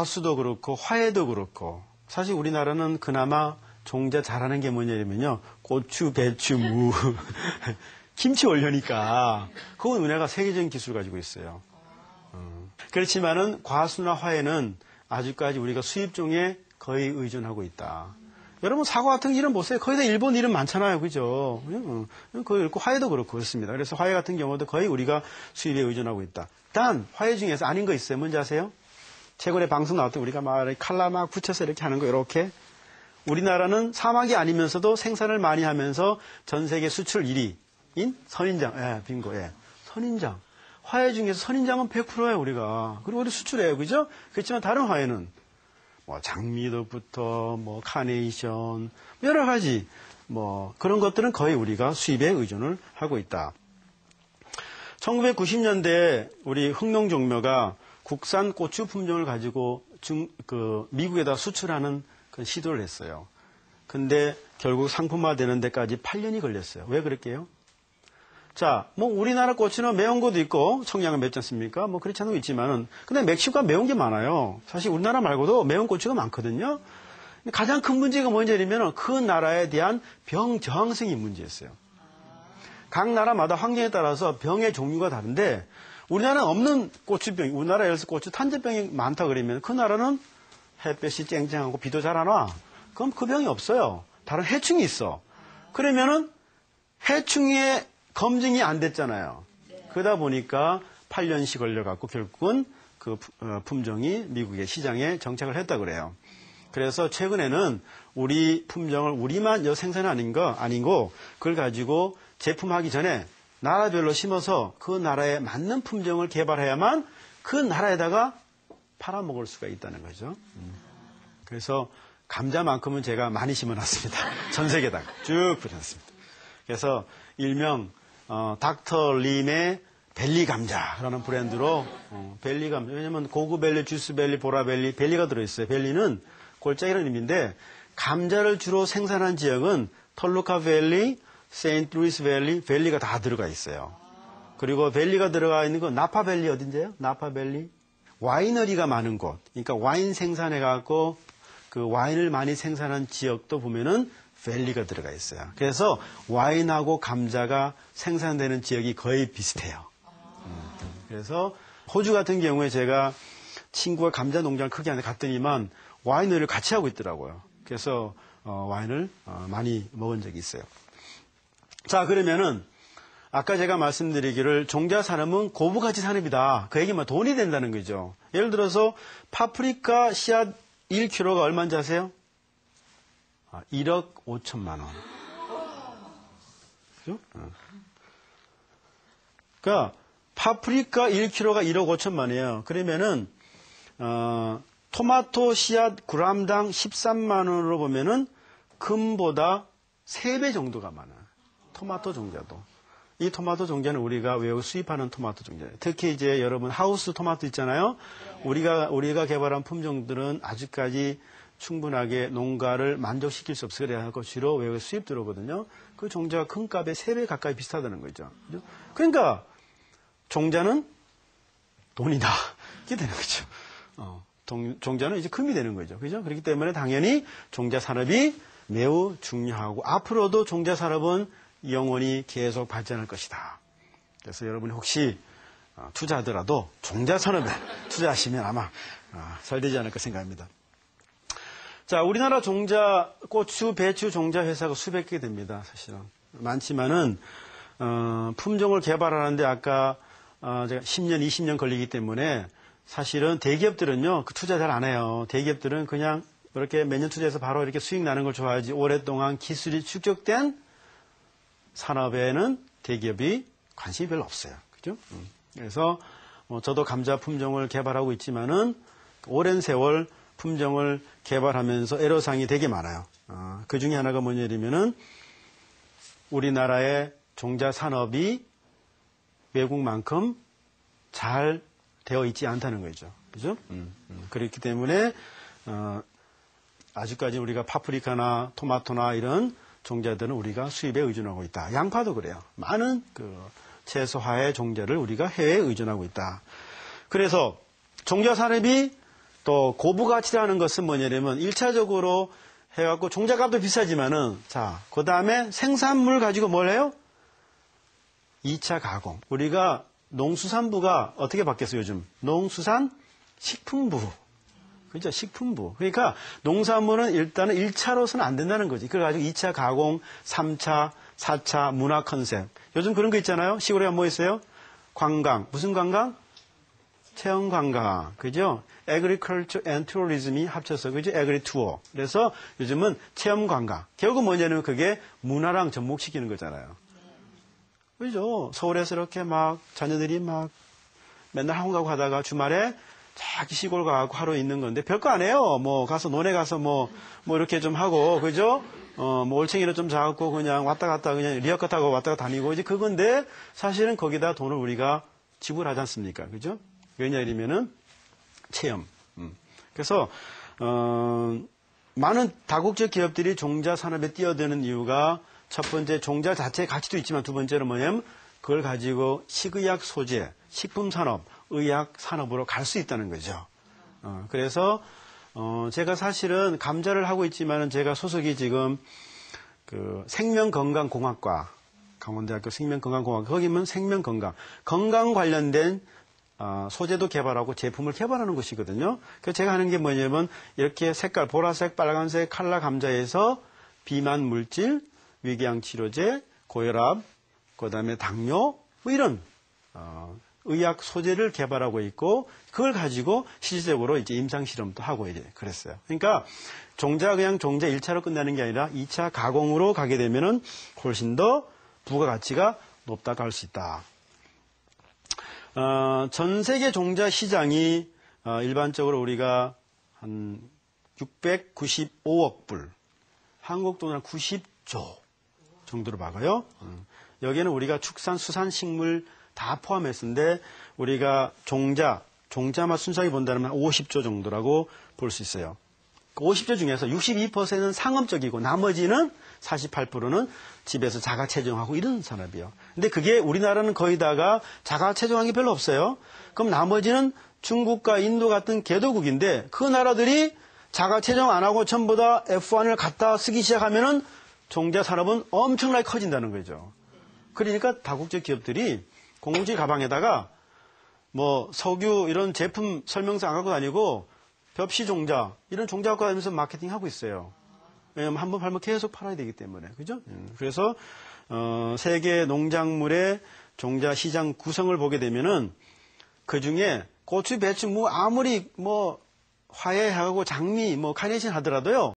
과수도 그렇고 화해도 그렇고 사실 우리나라는 그나마 종자 잘하는 게 뭐냐면요. 고추, 배추, 무, 김치 올려니까 그건 은혜가 세계적인 기술을 가지고 있어요. 그렇지만은 과수나 화해는 아직까지 우리가 수입종에 거의 의존하고 있다. 여러분 사과 같은 이름 보세요. 거의 다 일본 이름 많잖아요. 그죠? 거의 그렇고 화해도 그렇고 그렇습니다. 그래서 화해 같은 경우도 거의 우리가 수입에 의존하고 있다. 단 화해 중에서 아닌 거 있어요. 뭔지 아세요? 최근에 방송 나왔던 우리가 막 칼라 막 붙여서 이렇게 하는 거 이렇게 우리나라는 사막이 아니면서도 생산을 많이 하면서 전 세계 수출 1위인 선인장. 예, 빙고. 예. 선인장. 화해 중에서 선인장은 100%예요, 우리가. 그리고 우리 수출해요. 그죠? 그렇지만 다른 화해는 뭐 장미도부터 뭐 카네이션 여러 가지 뭐 그런 것들은 거의 우리가 수입에 의존을 하고 있다. 1990년대에 우리 흥농종묘가 국산 고추 품종을 가지고 미국에다 수출하는 그 시도를 했어요. 근데 결국 상품화되는 데까지 8년이 걸렸어요. 왜 그럴게요? 자, 뭐 우리나라 고추는 매운 것도 있고 청량은 맵지 않습니까? 뭐 그렇지 않은 거 있지만은 근데 멕시코가 매운 게 많아요. 사실 우리나라 말고도 매운 고추가 많거든요. 가장 큰 문제가 뭐냐면 그 나라에 대한 병 저항성이 문제였어요. 각 나라마다 환경에 따라서 병의 종류가 다른데 우리나라는 없는 고추병, 우리나라 예를 들어서 고추 탄저병이 많다 그러면 그 나라는 햇볕이 쨍쨍하고 비도 잘 안 와. 그럼 그 병이 없어요. 다른 해충이 있어. 그러면은 해충의 검증이 안 됐잖아요. 그러다 보니까 8년씩 걸려갖고 결국은 그 품종이 미국의 시장에 정착을 했다 그래요. 그래서 최근에는 우리 품종을 우리만 생산 아니고 그걸 가지고 제품하기 전에 나라별로 심어서 그 나라에 맞는 품종을 개발해야만 그 나라에다가 팔아먹을 수가 있다는 거죠. 그래서 감자만큼은 제가 많이 심어놨습니다. 전 세계에다가 쭉 뿌려놨습니다. 그래서 일명 닥터 림의 벨리 감자라는 브랜드로 벨리 감자. 왜냐면 고급 벨리, 주스 벨리, 보라 벨리, 벨리가 들어있어요. 벨리는 골짜기라는 의미인데 감자를 주로 생산한 지역은 톨루카 밸리, 세인트 루이스 밸리, 밸리가 다 들어가 있어요. 그리고 밸리가 들어가 있는 건 나파 밸리 어딘데요? 나파 밸리. 와이너리가 많은 곳. 그러니까 와인 생산해갖고 그 와인을 많이 생산한 지역도 보면은 밸리가 들어가 있어요. 그래서 와인하고 감자가 생산되는 지역이 거의 비슷해요. 그래서 호주 같은 경우에 제가 친구가 감자 농장을 크게 하는데 갔더니만 와이너리를 같이 하고 있더라고요. 그래서 와인을 많이 먹은 적이 있어요. 자, 그러면은 아까 제가 말씀드리기를 종자 산업은 고부가치 산업이다. 그 얘기만 돈이 된다는 거죠. 예를 들어서 파프리카 씨앗 1kg가 얼마인지 아세요? 1억 5천만 원. 그죠? 그러니까 파프리카 1kg가 1억 5천만 원이에요. 그러면은 토마토 씨앗 g당 13만 원으로 보면은 금보다 3배 정도가 많아요. 토마토 종자도. 이 토마토 종자는 우리가 외국 수입하는 토마토 종자예요. 특히 이제 여러분 하우스 토마토 있잖아요. 우리가 개발한 품종들은 아직까지 충분하게 농가를 만족시킬 수 없어요. 그래서 주로 외국 수입 들어오거든요. 그 종자가 큰 값에 3배 가까이 비슷하다는 거죠. 그죠? 그러니까 종자는 돈이다. 이게 되는 거죠. 종자는 이제 금이 되는 거죠. 그죠? 그렇기 때문에 당연히 종자 산업이 매우 중요하고 앞으로도 종자 산업은 영원히 계속 발전할 것이다. 그래서 여러분이 혹시 투자하더라도 종자 산업에 투자하시면 아마 잘 되지 않을까 생각합니다. 자, 우리나라 종자, 고추, 배추 종자 회사가 수백 개 됩니다. 사실은 많지만은 품종을 개발하는데 아까 제가 10년, 20년 걸리기 때문에 사실은 대기업들은요 그 투자 잘 안 해요. 대기업들은 그냥 이렇게 몇 년 투자해서 바로 이렇게 수익 나는 걸 좋아하지 오랫동안 기술이 축적된 산업에는 대기업이 관심이 별로 없어요. 그죠? 그래서 저도 감자 품종을 개발하고 있지만은 오랜 세월 품종을 개발하면서 애로사항이 되게 많아요. 그 중에 하나가 뭐냐면은 우리나라의 종자 산업이 외국만큼 잘 되어 있지 않다는 거죠. 그죠? 그렇기 때문에 아직까지 우리가 파프리카나 토마토나 이런 종자들은 우리가 수입에 의존하고 있다. 양파도 그래요. 많은 채소화의 종자를 우리가 해외에 의존하고 있다. 그래서 종자 산업이 또 고부가치라는 것은 뭐냐면 1차적으로 해갖고 종자값도 비싸지만은 자, 그 다음에 생산물 가지고 뭘 해요? 2차 가공. 우리가 농수산부가 어떻게 바뀌었어요, 요즘? 농수산식품부. 그죠? 식품부. 그러니까 농산물은 일단은 1차로서는 안 된다는 거지. 그래가지고 2차 가공, 3차, 4차 문화 컨셉. 요즘 그런 거 있잖아요. 시골에 뭐 있어요? 관광. 무슨 관광? 체험 관광. 그죠? Agriculture and Tourism이 합쳐서, 그죠? Agri Tour. 그래서 요즘은 체험 관광. 결국 뭐냐면 그게 문화랑 접목시키는 거잖아요. 그죠? 서울에서 이렇게 막 자녀들이 막 맨날 학원 가고 하다가 주말에 자기 시골 가고 하루 있는 건데 별거 안 해요. 뭐 가서 논에 가서 뭐 이렇게 좀 하고, 그죠? 뭐 올챙이를 좀 잡고 그냥 왔다 갔다 그냥 리어카 타고 왔다 갔다 다니고 이제 그건데 사실은 거기다 돈을 우리가 지불하지 않습니까? 그죠? 왜냐 이러면은 체험. 그래서 많은 다국적 기업들이 종자 산업에 뛰어드는 이유가 첫 번째 종자 자체의 가치도 있지만 두 번째는 뭐냐면 그걸 가지고 식의약 소재, 식품 산업, 의약 산업으로 갈 수 있다는 거죠. 그래서 제가 사실은 감자를 하고 있지만은 제가 소속이 지금 그 생명건강공학과, 강원대학교 생명건강공학과, 거기면 생명건강, 건강 관련된 소재도 개발하고 제품을 개발하는 곳이거든요. 그래서 제가 하는 게 뭐냐면 이렇게 색깔, 보라색, 빨간색, 칼라 감자에서 비만 물질, 위궤양 치료제, 고혈압, 그 다음에 당뇨, 뭐 이런, 의학 소재를 개발하고 있고, 그걸 가지고 실질적으로 이제 임상실험도 하고 이래, 그랬어요. 그러니까, 그냥 종자 1차로 끝나는 게 아니라 2차 가공으로 가게 되면은 훨씬 더 부가가치가 높다고 할 수 있다. 전 세계 종자 시장이, 일반적으로 우리가 한 695억 불, 한국 돈으로 한 90조 정도로 박아요. 여기에는 우리가 축산, 수산, 식물 다 포함했는데 우리가 종자만 순수하게 본다면 50조 정도라고 볼 수 있어요. 50조 중에서 62%는 상업적이고 나머지는 48%는 집에서 자가체정하고 이런 산업이에요. 근데 그게 우리나라는 거의 다가 자가체정한 게 별로 없어요. 그럼 나머지는 중국과 인도 같은 개도국인데 그 나라들이 자가체정 안 하고 전부 다 F1을 갖다 쓰기 시작하면은 종자 산업은 엄청나게 커진다는 거죠. 그러니까 다국적 기업들이 공공지 가방에다가 뭐 석유 이런 제품 설명서 안 갖고 다니고 벽시 종자 이런 종자 갖고 다니면서 마케팅하고 있어요. 왜냐하면 한 번 팔면 계속 팔아야 되기 때문에. 그죠? 그래서 세계 농작물의 종자 시장 구성을 보게 되면은 그중에 고추, 배추 뭐 아무리 뭐 화해하고 장미 뭐 카네이션 하더라도요.